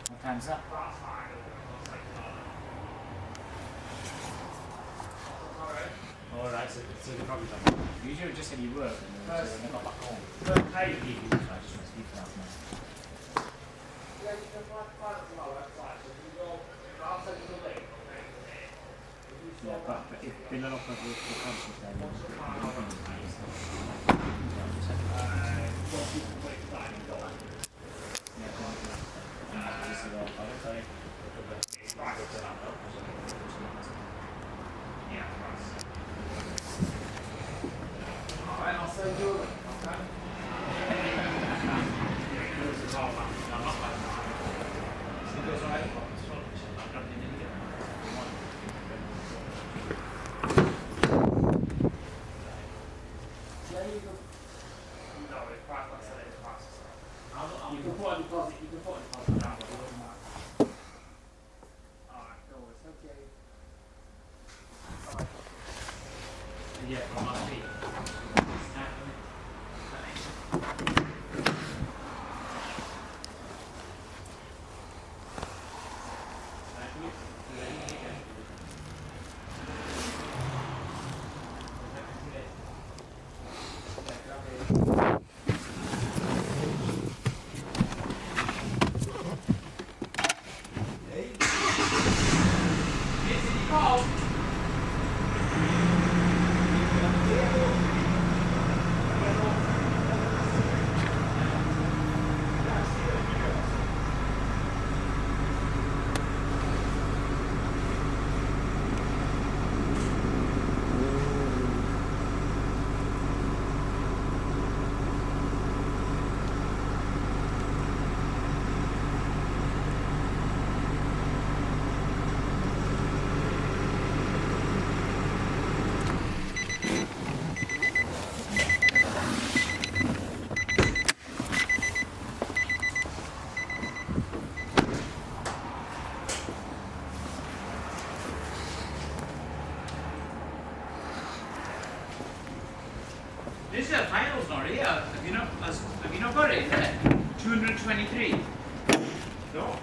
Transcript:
What time's up? Alright, so they're probably done. Usually just said you work and then I got back home. First pay. I just want to speak for that now. Yeah, but if Bill and Opera will cancel then I'll send you a You can put a deposit down, but it doesn't matter. Alright, no worries, okay. yeah, from last week. This is a finals not here. Have you not got it? 223. No.